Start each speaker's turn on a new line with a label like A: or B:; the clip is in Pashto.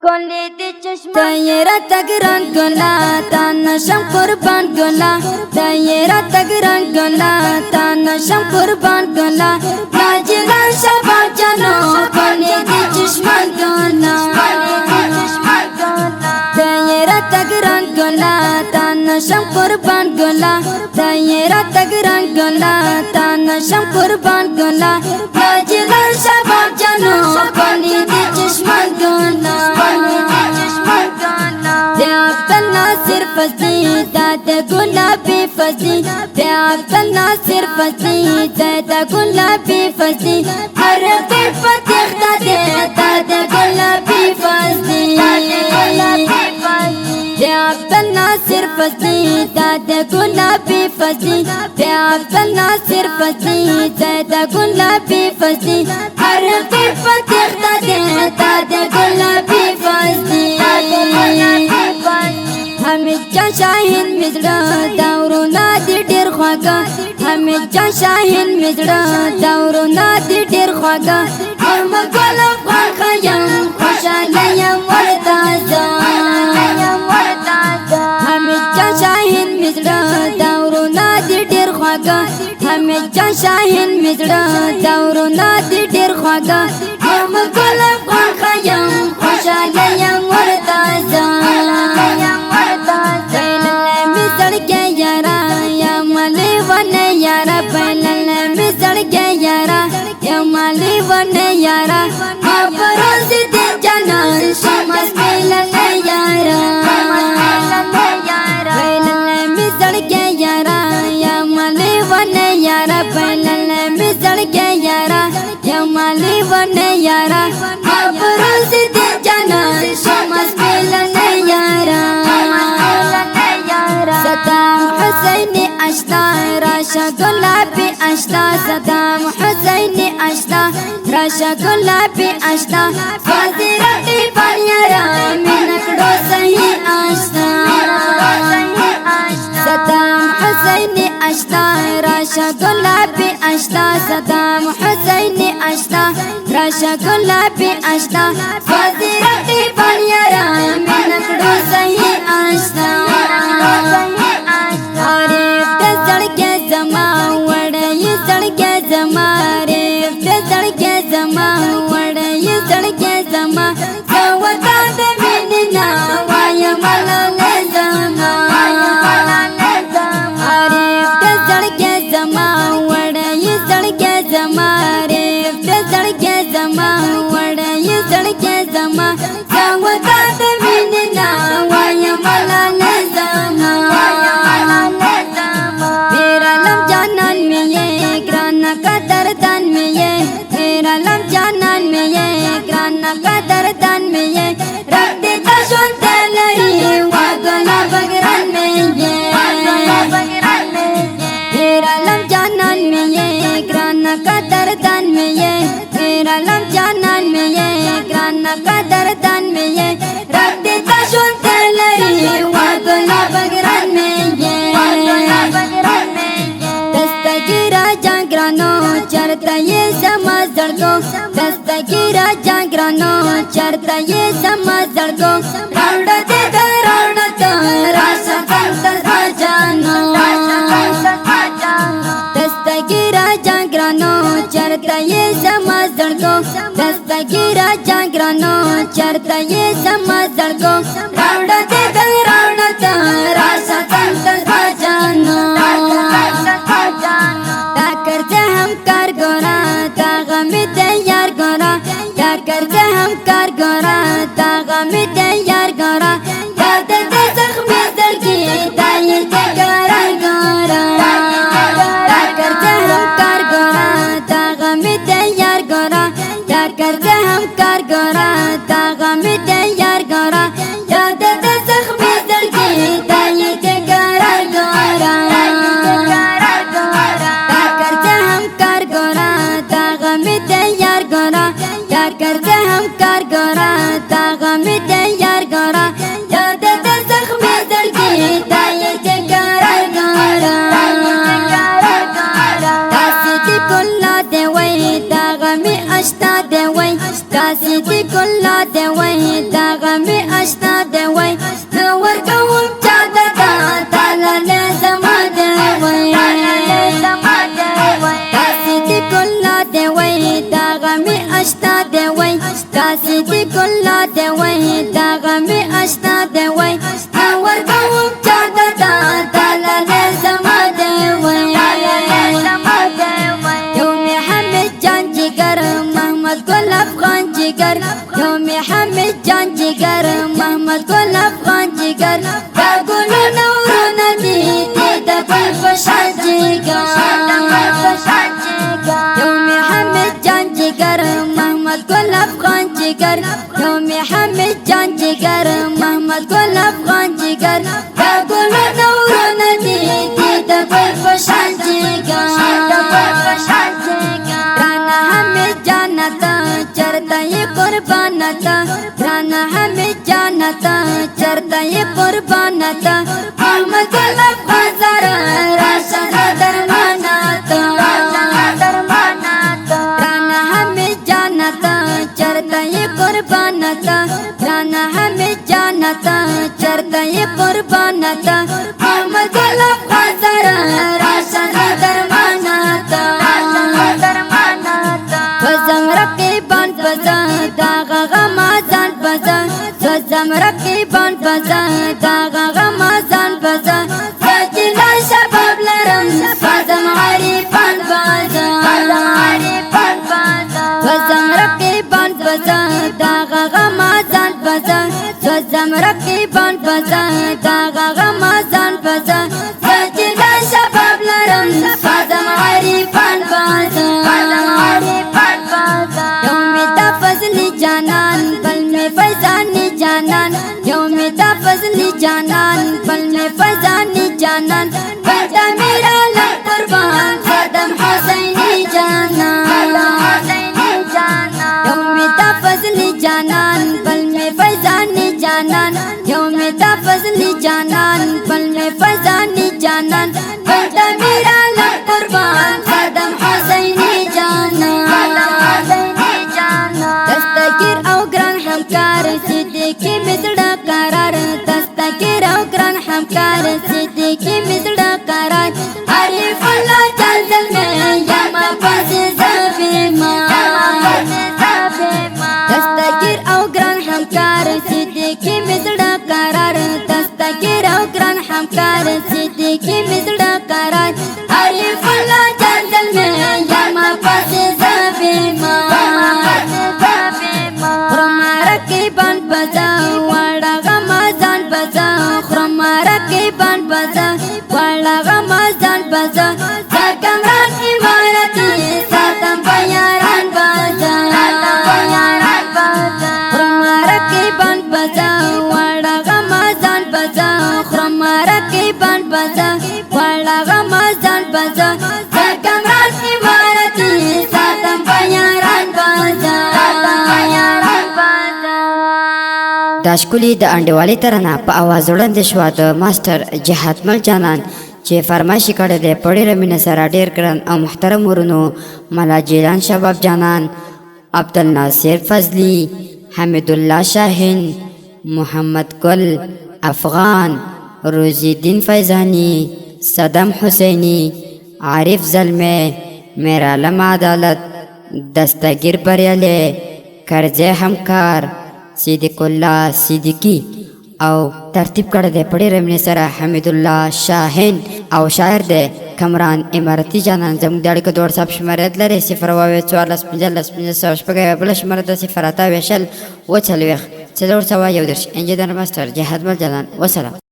A: Koleti çeşme
B: Tayera tagran gola tanasham kurban gola Tayera tagran gola tanasham kurban gola Nacilan shabab jano koleti çeşman gola Tayera tagran gola tanasham kurban gola Tayera tagran gola tanasham kurban gola Nacilan shabab jano koleti çeşman gola Nasir fasi dada gulabi fasi Abdul Nasir fasi dada gulabi fasi Arabi fatih dada gulabi fasi Abdul Nasir fasi dada gulabi fasi Abdul Nasir fasi dada gulabi fasi Arabi fatih dada gulabi fasi Hamid Shahin Mizra Dauruna dir khwaga Hamid Shahin Mizra Dauruna dir khwaga Arma golab khayam khoshalayam wartaza Hamid Shahin Mizra Dauruna dir khwaga Hamid Shahin Mizra Dauruna dir khwaga Arma golab khayam khoshalayam wartaza Yara, Aparozi de Janan, Shamas Melana Yara, Pelala Mizarga Yara, Yamali Vana Yara, Pelala Mizarga Yara, Yamali Vana Yara, Aparozi de Janan, Shamas Melana Yara, Saddam Hussein Ashta, Rasha Gulabi Ashta, Saddam Hussein Ashta, Rasha Gulabi Ashta, Fazirati Banyara, Minakdo Sahi Ashta, Saddam Hussein Ashta, Rasha Gulabi Ashta, Saddam Hussein Ashta, Rasha Gulabi Ashta, Fazirati Banyara, Minakdo Sahi Ashta. Charta ye samaz dargo, dastagira jangrano. Charta ye samaz dargo, rauda de rauda ta, rasa kanta sajano. Dastagira jangrano, charta ye samaz dargo, dastagira jangrano. Charta ye samaz dargo, rauda de rauda ta, rasa kanta sajano. Kar دی وای دا غمی اشنا دی وای ورکوم چاته تا دلاله زما دی وای یو محمد جان جگر محمد گل افغان جگر یو محمد جان جگر محمد گل افغان جگر دا گلو نورونه دی د بل پشان جگر یو محمد جان جگر محمد گل افغان جگر یو محمد جان جگر محمد گل افغان جگر دا گلو نورونه دی د بل پشان جگر رانا ہمیں جانتا چرتا یہ قربانتا رانا ہمیں جانتا چرتا یہ قربانتا محمد گل افغان زارا راشا درماناتا رانا ہمیں جانتا چرتا یہ قربانتا رانا ہمیں جانتا چرتا یہ قربانتا محمد گل افغان زارا راشا درماناتا وزم رقیبان بزا داغا غمازان بزا وزم رقیبان بزا داغا غمازان بزا سجلا شباب لرم وزم عریفان بزا وزم رقیبان بزا داغا غمازان بزا وزم رقیبان بزا داغا غمازان بزا سجلا شباب لرم وزم عریفان بزا جانان پل میں فیضانی جانان یوم دا فضلی جانان پل میں فیضانی جانان بڑا میرا لب قربان صدم حسینی جانان یوم دا فضلی جانان پل میں فیضانی جانان یوم دا فضلی جانان پل میں فیضانی جانان بڑا میرا لب قربان صدم حسینی جانان دستگیر او گران همکار صدیقی مزڑا قرار دستگیر او گران همکار صدیقی مزڑا قرار عریف اللہ جلدل میں یما پاس زبیما دستگیر او گران همکار صدیقی مزڑا قرار دستگیر او گران همکار صدیقی مزڑا قرار عریف اللہ جلدل میں یما پاس زبیما رقیبان بزا واڑا غمازان بزا خرما رقیبان بزا واڑا غمازان بزا ساکمران امارتی ساتم بیاران بزا خرما رقیبان بزا واڑا غمازان بزا خرما رقیبان بزا واڑا غمازان بزا ساکمران امارتی ساتم بیاران بزا
A: دا شکلی د انډیوالي ترانه په आवाज وړاندې شوه د ماستر جهاد مل جانان چې فرمایشي کړی دی په ډېره مینه سره ډېر ګران او محترم ورونو ملا جیلان شباب جانان عبدالناصر فضلی حمیدالله شاهین محمد گل افغان روزی الدین فیضانی صدم حسینی عارف زلمه میرعالم عدالت دستگیر بریالی کرزی همکار صدیق الله صدیقی او ترتیب کړی دی په ډېره مینې سره حمیدالله شاهین او شاعر دی کمران امارتي جانان زموږ د اړیکو د وټساپ شمېره لري 0 44 15 15 بله شمېره ده 0 8 20 4 4 انجینر ماستر جهاد مل جانان وسلام.